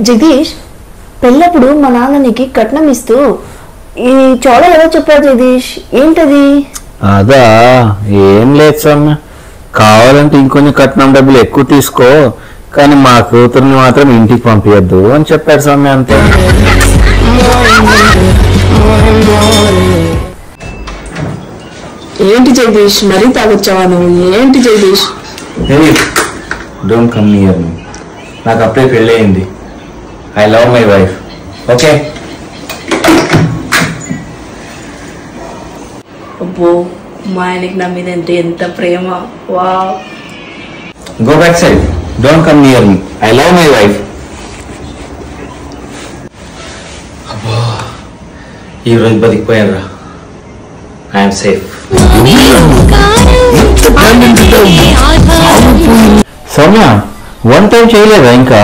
జగదీష్, పెళ్ళప్పుడు మా నాన్న నీకు కట్నం ఇస్తూ ఈ చోళలు ఏదో చెప్పారు జగదీష్, ఏంటది? అదా, ఏం లేదు సౌమ్య, కావాలంటే ఇంకొంచెం కట్నం డబ్బులు ఎక్కువ తీసుకో, కానీ మా కూతుర్ని మాత్రం ఇంటికి పంపించద్దు అని చెప్పారు సౌమ్య, అంతే. ఏంటి జగదీష్, మరీ తాగొచ్చావా నువ్వు? ఏంటి Jagadish? Don't come near me. నాకు అప్పుడే పెళ్ళి అయింది. I love my wife. Okay. అబ్బో, మా ఆయనకి నా మీద ఎంత ప్రేమ. Wow. Go back side. Don't come near me. I love my wife. అబ్బా, ఈరోజు బతికిపోయారా. I'm safe. సౌమ్య, వంట ఏం చేయలేదా ఇంకా?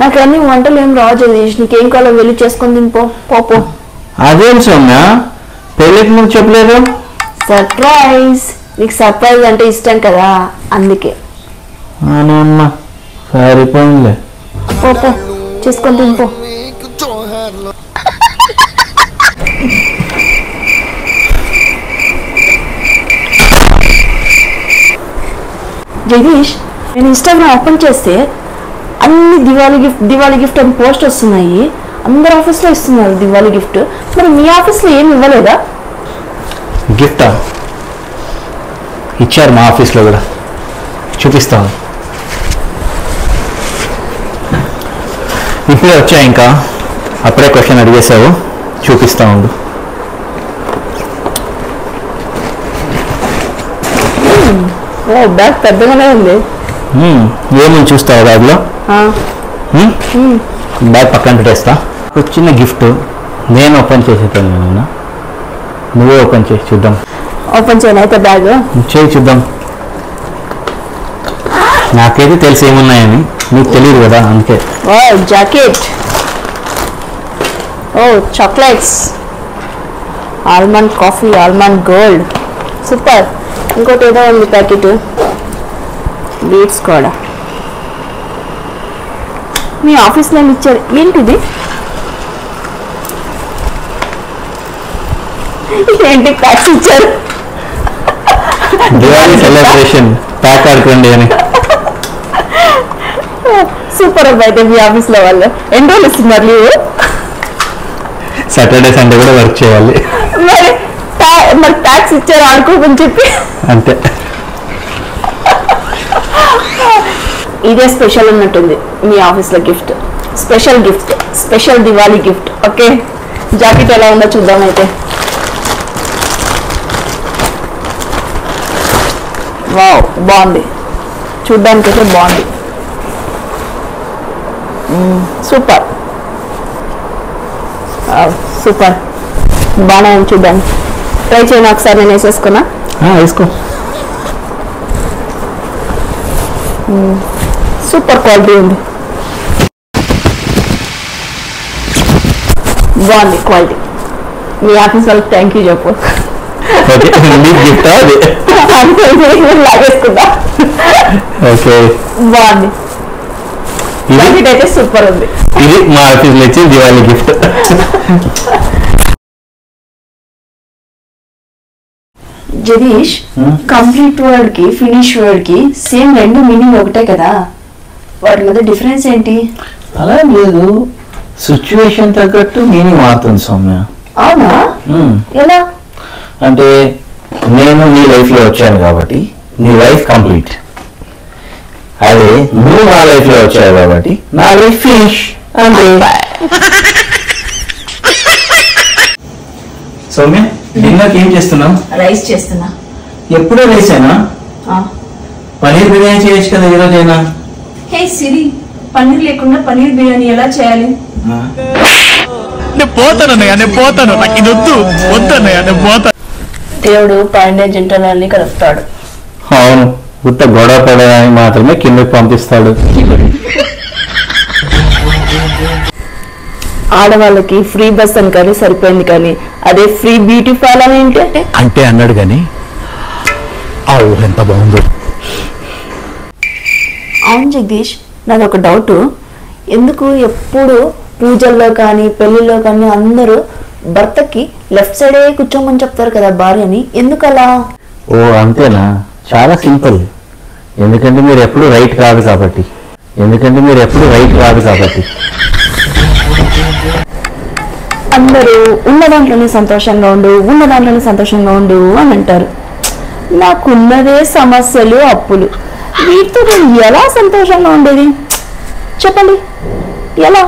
నాకు అన్ని వంటలు ఏం రావు జగదీష్, నీకేం కావాలో వెళ్ళి చేసుకొని తినిపో. పోపో. అదేం సౌమ్య, పెళ్ళికి ముందు చెప్పలేదు? సర్ప్రైజ్. నీకు సర్ప్రైజ్ అంటే ఇష్టం కదా, అందుకే. అమ్మా, సరిపోయిందిలే. పోపో, చేసుకొని తినిపో. జగదీష్, నేను ఇన్స్టాగ్రామ్ ఓపెన్ చేస్తే అన్ని దివాళీ గిఫ్ట్ అని పోస్ట్ వస్తున్నాయి. అందరు ఆఫీస్లో ఇస్తున్నారు దివాళీ గిఫ్ట్. మరి మీ ఆఫీస్లో ఏమి ఇవ్వలేదా? గిఫ్టా? ఇచ్చారు మా ఆఫీస్లో కూడా, చూపిస్తాను. ఇప్పుడే వచ్చా, ఇంకా అప్పుడే క్వశ్చన్ అడిగేసావు, చూపిస్తా ఉండు. బ్యాగ్ పెద్దగానే ఉంది. ఏమని చూస్తావు బ్యాగ్లో? బ్యాగ్ పక్కన పెట్టేస్తా. ఒక చిన్న గిఫ్ట్ నేను ఓపెన్ చేసేటాను, నువ్వే ఓపెన్ చేసి చూద్దాం. ఓపెన్ చేయను అయితే బ్యాగ్. చేయి చూద్దాం. నాకైతే తెలిసి ఏమున్నాయని, నీకు తెలియదు కదా, అందుకే. ఓ జాకెట్, ఓ chocolates, almond coffee, almond gold, super. ఇంకోటి ఏదో ఉంది ప్యాకెట్, బీట్స్ కూడా. మీ ఆఫీస్లో ఏమి ఇచ్చారు? ఏంటిది? ఏంటి ప్యాక్స్ ఇచ్చారు? దివాళీ సెలబ్రేషన్ ప్యాక్ ఆడుకోండి అని. సూపర్ అబ్బాయి. అయితే మీ ఆఫీస్లో వాళ్ళు ఎన్ని రోజులు ఇస్తున్నారు లీవ్? సాటర్డే సండే కూడా వర్క్ చేయాలి. మరి ట్యాక్స్ ఇచ్చారు ఆడుకోమని చెప్పి, అంతే. ఇదే స్పెషల్ ఉన్నట్టుంది మీ ఆఫీస్లో gift. Special Diwali gift. Okay, jacket ఎలా ఉందో చూద్దాం అయితే. వావ్, బాగుంది, చూడ్డానికి అయితే బాగుంది. సూపర్ సూపర్, బాగానే ఉంది చూడ్డానికి. ట్రై చేయను ఒకసారి, నేను వేసేసుకున్నా. వేసుకో. సూపర్ క్వాలిటీ ఉంది, బాగుంది క్వాలిటీ. మీ ఆఫీస్ వాళ్ళకి థ్యాంక్ యూ చెప్పు. లాగేసుకుందా? ఓకే, బాగుంది. జాకెట్ అయితే సూపర్ ఉంది. ఇది మా ఆఫీస్లో ఇచ్చే Diwali gift. Jagadish, complete word కి ఫినిష్ వర్డ్ కి సేమ్ రెండు మీనింగ్ ఒకటే కదా, వాటి మధ్య డిఫరెన్స్ ఏంటి? అలా లేదు, సిచ్యువేషన్ తగ్గట్టు మీనింగ్ మారుతుంది సౌమ్య. అవునా? ఎలా అంటే నేను నీ లైఫ్ లో వచ్చాను కాబట్టి నీ లైఫ్ కంప్లీట్, అదే నువ్వు నా లైఫ్ లో వచ్చావు కాబట్టి నా లైఫ్ ఫినిష్. అంటే సౌమ్య, డిన్నర్కి ఏం చేస్తున్నావు? రైస్ చేస్తున్నా. ఎప్పుడో రైసేనా? పనీర్ బిర్యానీ చేయొచ్చు కదా ఈరోజైనా. హే సిరి, పన్నీర్ లేకుండా పన్నీర్ బిర్యానీ ఎలా చేయాలి? నేను పోతాను, నాకు ఇది వద్దన్నయ్య, నేను పోతాను. దేవుడు పైన జంటలన్నీ కలుపుతాడు. అవును, గుట్ట గొడవ పడడానికి మాత్రమే కిందకి పంపిస్తాడు. ఆడవాళ్ళకి ఫ్రీ బస్ అని కానీ సరిపోయింది, కానీ అదే ఫ్రీ బ్యూటీ పార్లర్ ఏంటి అంటే అన్నాడు కానీ ఎంత బాగుందో. అవును జగదీష్, నాది ఒక డౌట్. ఎందుకు ఎప్పుడు పూజల్లో కానీ పెళ్లిలో కానీ అందరూ భర్తకి లెఫ్ట్ సైడే కూర్చోమని చెప్తారు కదా భార్యని, ఎందుకు అలా? ఓ అంతేనా? చాలా సింపుల్. ఎందుకంటే మీరు ఎప్పుడు రైట్ కాదు కాబట్టి. అందరూ ఉన్న దాంట్లోనే సంతోషంగా ఉండు అని అంటారు. నాకున్నదే సమస్యలు, అప్పులు. వీటితో నేను ఎలా సంతోషంగా ఉండేది చెప్పండి? ఎలా?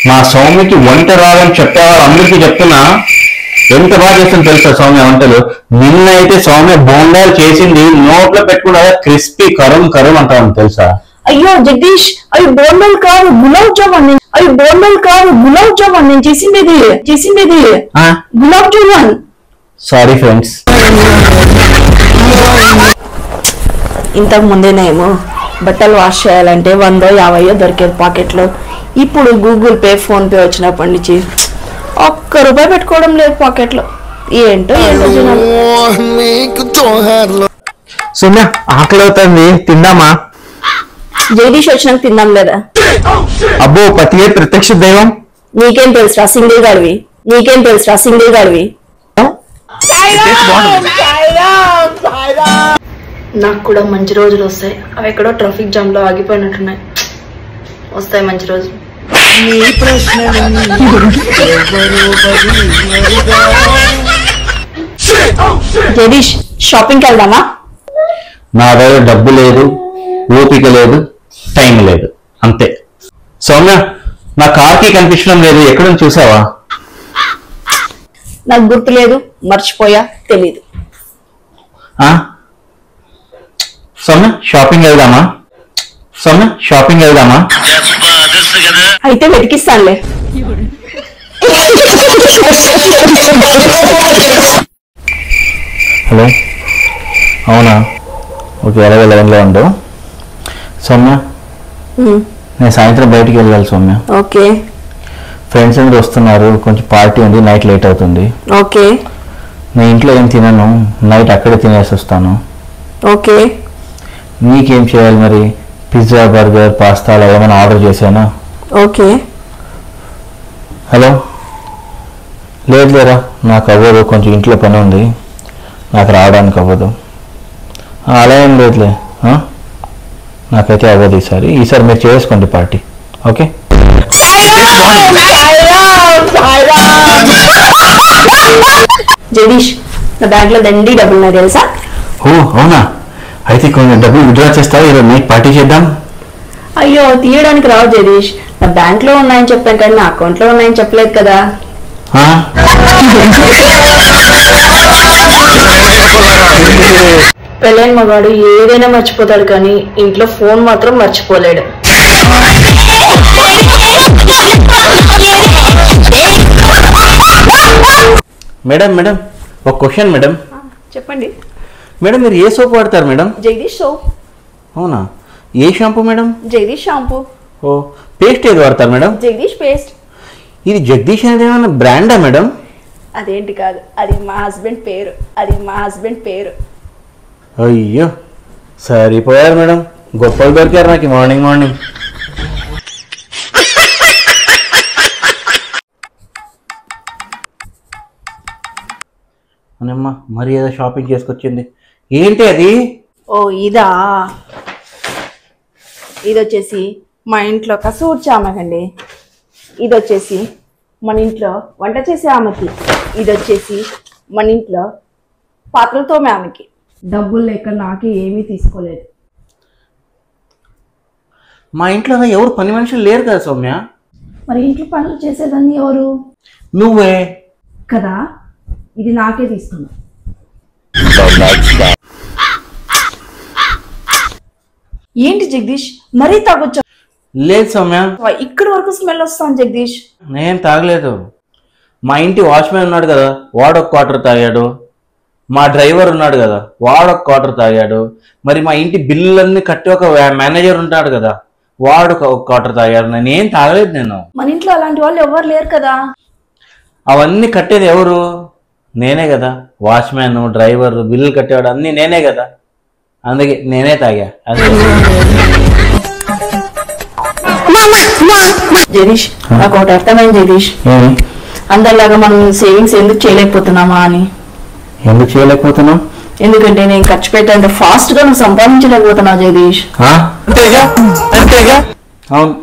మా సౌమ్యకి వంట రాదని చెప్పేవారు అందరికీ చెప్తున్నా. ఎంత బాగా చేస్తుంది తెలుసా సౌమ్య వంటలు. నిన్న అయితే సౌమ్య బోండాలు చేసింది, నోట్లో పెట్టుకున్నా క్రిస్పీ కరుం అంటాను తెలుసా. అయ్యో జగదీష్, అవి బోండాలు కాదు గులాబ్ జామున్ నేను చేసిండేది గులాబ్ జామున్. Sorry friends. ఇంతకు ముందేనేమో బట్టలు వాష్ చేయాలంటే 100-50 దొరికేది పాకెట్లో. ఇప్పుడు గూగుల్ పే, ఫోన్ పే వచ్చినప్పటి నుంచి ₹1 పెట్టుకోవడం లేదు పాకెట్లో. ఏంటో సౌమ్య ఆకలి అవుతుంది, తిందామా? జగదీష్ వచ్చినాక తిందాం లేదా? అబ్బో పతియే ప్రత్యక్ష దైవం. నీకేం తెలుసురా సింగిల్ గాడివి. నాకు కూడా మంచి రోజులు వస్తాయి. అవి ఎక్కడో ట్రాఫిక్ జామ్ లో ఆగిపోయినట్టున్నాయి. వస్తాయి మంచి రోజులు. జగదీష్ షాపింగ్కి వెళ్దామా? నా దగ్గర డబ్బు లేదు, ఓపిక లేదు, టైం లేదు, అంతే. సౌమ్య నా కార్కి కనిపించడం లేదు, ఎక్కడని చూసావా? నాకు గుర్తు లేదు, మర్చిపోయా, తెలీదు. సౌమ్య షాపింగ్ వెళ్దామా? అయితే వెతికిస్తానులే. హలో, అవునా? ఓకే, 11లో ఉండు. సౌమ్య నేను సాయంత్రం బయటికి వెళ్ళాలి సౌమ్య. ఓకే. ఫ్రెండ్స్ అందరూ వస్తున్నారు, కొంచెం పార్టీ ఉంది, నైట్ లేట్ అవుతుంది. ఓకే. నేను ఇంట్లో ఏం తినను, నైట్ అక్కడే తినేసి వస్తాను. ఓకే. నీకేం చేయాలి మరి? పిజ్జా, బర్గర్, పాస్తా అలా ఏమైనా ఆర్డర్ చేశానా? ఓకే. హలో, లేదు లేరా, నాకు అవ్వదు, కొంచెం ఇంట్లో పని ఉంది, నాకు రావడానికి అవ్వదు. అలా ఏం లేదులే, నాకైతే అవ్వదు ఈసారి మీరు చేసుకోండి పార్టీ. ఓకే. జగదీష్ నా బ్యాంక్ లో దండి డబ్బులు ఉన్నాయి తెలుసా? ఓ అవునా? అయితే కొన్ని డబ్బులు విత్డ్రా చేస్తావా? ఈరోజు నైట్ పార్టీ చేద్దాం. అయ్యో తీయడానికి రావు జగదీష్, నా బ్యాంక్ లో ఉన్నాయని చెప్పాను కానీ నా అకౌంట్ లో ఉన్నాయని చెప్పలేదు కదా. పెళ్ళైన మగాడు ఏదైనా మర్చిపోతాడు కానీ ఇంట్లో ఫోన్ మాత్రం మర్చిపోలేడు. మేడం ఒక క్వశ్చన్ మేడం. చెప్పండి మేడం, మీరు ఏ సోప్ వాడతారు మేడం? జగదీష్ సోప్. అవునా? ఏ షాంపూ మేడం? జగదీష్ షాంపూ. ఓ, పేస్ట్ ఏది వాడతారు మేడం? జగదీష్ పేస్ట్. ఇది జగదీష్ అనేది ఏమైనా బ్రాండా మేడం? అదేంటి కాదు, అది మా హస్బెండ్ పేరు. అయ్యో సరిపోయారు మేడం, గొప్పలు దొరికారు నాకు మార్నింగ్. అనమ్మా మరి ఏదో షాపింగ్ చేసుకొచ్చింది. ఏంటి అది? ఓ ఇది వచ్చేసి మా ఇంట్లో కసూర్చి ఆమెకండి. ఇది వచ్చేసి మన ఇంట్లో వంట చేసే ఆమెకి. ఇది వచ్చేసి మన ఇంట్లో పాత్రలు తోమే ఆమెకి. డబ్బులు లేక నాకే ఏమీ తీసుకోలేదు. మా ఇంట్లో ఎవరు పని మనుషులు లేరు కదా సౌమ్య. మరి ఇంట్లో పనులు చేసేదాన్ని ఎవరు? నువ్వే కదా. ఇది నాకే తీసుకున్నా. ఏంటి జగదీష్ మరీ తాగొచ్చా? లేదు సౌమ్య, ఇక్కడ వరకు స్మెల్ వస్తాను జగదీష్. నేను తాగలేదు. మా ఇంటి వాచ్మెన్ ఉన్నాడు కదా, వాడు ఒక క్వార్టర్ తాగాడు. మా డ్రైవర్ ఉన్నాడు కదా, వాడు ఒక క్వార్టర్ తాగాడు. మరి మా ఇంటి బిల్లులన్నీ కట్టి ఒక మేనేజర్ ఉంటాడు కదా, వాడు ఒక క్వార్టర్ తాగాడు. నేనేం తాగలేదు. నేను మన ఇంట్లో అలాంటి వాళ్ళు ఎవరు లేరు కదా. అవన్నీ కట్టేది ఎవరు? నేనే కదా. వాచ్మెన్, డ్రైవర్, బిల్లులు కట్టేవాడు అన్నీ నేనే కదా. అందుకే నేనే తాగా. జగదీష్ నాకు ఒకటి అర్థమైంది జగదీష్, అందరిలాగా మనం సేవింగ్స్ ఎందుకు చేయలేకపోతున్నామా అని. ఎందుకు చేయలేకపోతున్నావు? ఎందుకంటే నేను ఖర్చు పెట్టేంత ఫాస్ట్ గా నువ్వు సంపాదించలేకపోతున్నావు జగదీష్. అంతేగా అంతేగా. అవును.